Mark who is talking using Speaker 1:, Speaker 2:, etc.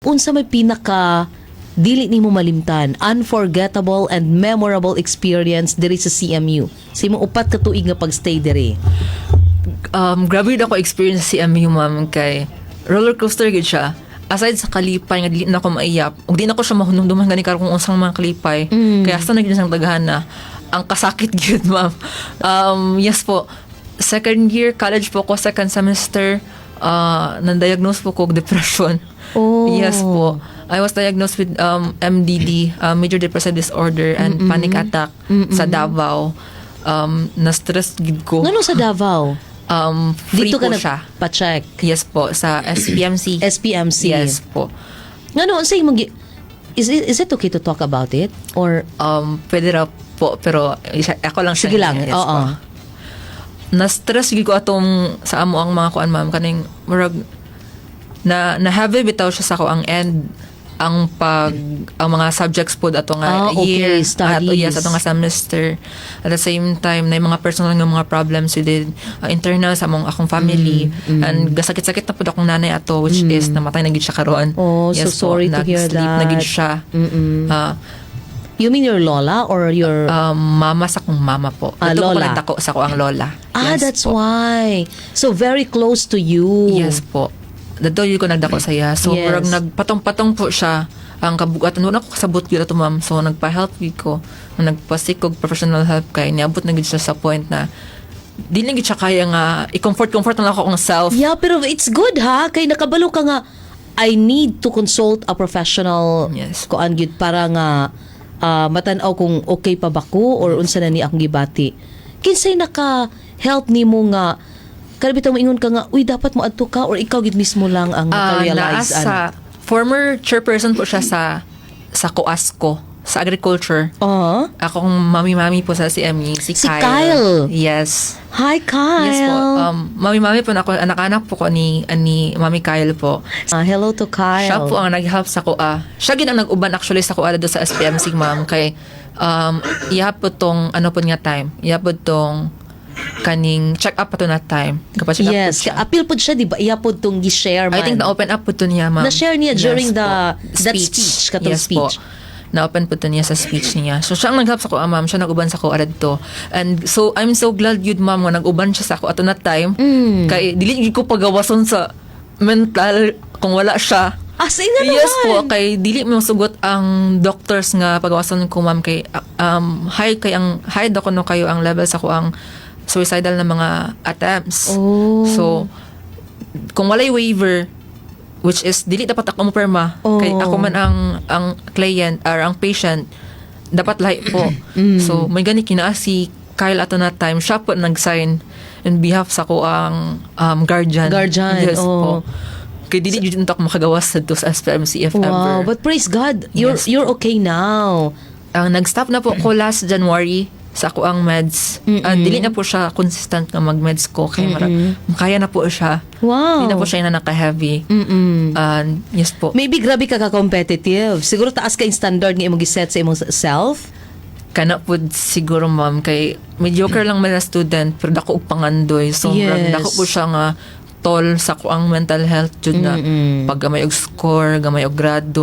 Speaker 1: unsa may pinaka dili nimo malimtan, unforgettable and memorable experience diri sa CMU? Sa imong upat ka tuig nga pagstay diri.
Speaker 2: Grabe na ako experience sa CMU, ma'am, kay roller coaster gid siya. Aside sa kalipay nga dili na ako maiyap, ug di na ko siya mahunumduman gani karon kung unsang mga kalipay. Kaya hasta na gid sang daghan ang kasakit gid, ma'am. Yes po. Second year college po ko, second semester, nan-diagnose po ko og depression.
Speaker 1: Oh.
Speaker 2: Yes po. I was diagnosed with MDD, major depressive disorder, and panic attack sa Davao. Na-stress gid ko.
Speaker 1: Ngano sa Davao?
Speaker 2: Free
Speaker 1: Dito ka
Speaker 2: po siya.
Speaker 1: pa-check.
Speaker 2: Yes po, sa SPMC.
Speaker 1: SPMC.
Speaker 2: Yes po.
Speaker 1: Ngano unsa imong is it okay to talk about it or
Speaker 2: Pwede ra po, pero ako lang siya.
Speaker 1: sige lang?
Speaker 2: Yes
Speaker 1: Oo.
Speaker 2: po. Na-stress gid ko atong sa amo ang mga kuan, ma'am, kaning murag na heavy bitaw siya sa ko ang end ang mga subjects po ato nga
Speaker 1: okay,
Speaker 2: year
Speaker 1: studies.
Speaker 2: yes, ato nga semester. At the same time na mga personal nga mga problems with internal sa akong family, and gasakit-sakit na po akong nanay ato, which is namatay na gid siya karon.
Speaker 1: Oh, so
Speaker 2: yes
Speaker 1: sorry to hear
Speaker 2: nag-sleep na
Speaker 1: that.
Speaker 2: gid siya.
Speaker 1: You mean your lola or your
Speaker 2: Mama sa kong mama po. Ito po
Speaker 1: lola.
Speaker 2: nagdako sa ko ang lola. Yes
Speaker 1: that's
Speaker 2: po.
Speaker 1: why. So very close to you.
Speaker 2: Yes po. Dato yun ko nagdako sa iya. So,
Speaker 1: Yes.
Speaker 2: murag nagpatong-patong po siya ang kabugatan. Wala ko kasabot yun ato, ma'am. So, nagpa-help yun ko. Nagpasik og professional help kay niabot na gid siya sa point na di na gid siya kaya nga i-comfort na ako ang self.
Speaker 1: Yeah, pero it's good ha. Kay nakabalo ka nga, I need to consult a professional
Speaker 2: Yes.
Speaker 1: kuan gyud para nga matanaw kung okay pa ba ko or unsa na ni akong gibati. Kinsay naka-help nimo nga kada bitaw moingon ka nga, uy, dapat mo adto ka or ikaw gid mismo lang ang naka-realize
Speaker 2: Sa former chairperson po siya sa COASCO, sa agriculture. Akong mami-mami po sa CME, si
Speaker 1: Kyle.
Speaker 2: Yes.
Speaker 1: Hi, Kyle.
Speaker 2: Yes po. Mami-mami po na ako, anak-anak po ko ni Mami Kyle po.
Speaker 1: Hello to Kyle.
Speaker 2: Siya po ang nag-help sa kuha. Siya gid ang nag-uban actually sa kuha do sa SPMC, ma'am, kay iyapod tong ano po nga time. Iyapod tong kaning check up ato na time. Kapag check up
Speaker 1: Yes,
Speaker 2: po siya.
Speaker 1: appeal po siya, di ba? Iya po itong gi-share man.
Speaker 2: I think na-open up po to niya, ma'am.
Speaker 1: Na-share niya during
Speaker 2: Yes
Speaker 1: that
Speaker 2: po.
Speaker 1: speech, katong
Speaker 2: Yes
Speaker 1: speech.
Speaker 2: Po. Na-open po to niya sa speech niya. So, siya ang nag-help sa ko, ma'am. Siya nag-uban sa ko, to. And so, I'm so glad yun, ma'am, nga nag-uban siya sa ko ato na time. Kay, dili ko pagawason sa mental kung wala siya.
Speaker 1: As in na
Speaker 2: Yes
Speaker 1: naman.
Speaker 2: po, kay dili mo sugot ang doctors nga pagawason ko, ma'am, kay high daw ko no kayo ang level sa ko ang suicidal na mga attempts.
Speaker 1: Oh.
Speaker 2: So, kung walay waiver, which is dili dapat ako mo perma, kay ako man ang client or ang patient, dapat lahi po. So, may gani kinaa si Kyle ato na time, siya po nag-sign in behalf sa ko ang guardian. Yes po. Kay dili jud ako makagawas sa dos SPMC if
Speaker 1: Wow,
Speaker 2: ever.
Speaker 1: but praise God,
Speaker 2: Yes
Speaker 1: you're okay now.
Speaker 2: Nag-stop na po ko last January sa ako ang meds. Dili na po siya consistent nga mag-meds ko. Kaya kaya na po siya.
Speaker 1: Wow.
Speaker 2: Hindi na po siya na naka-heavy. Yes po.
Speaker 1: Maybe grabe ka ka-competitive. Siguro taas ka yung standard nga imong giset sa imong self.
Speaker 2: Kana po siguro, ma'am, kay mediocre lang man na student pero dako og pangandoy. So,
Speaker 1: Yes.
Speaker 2: dako po siya nga tol sa ko ang mental health jud na pag gamay og score, gamay og grado.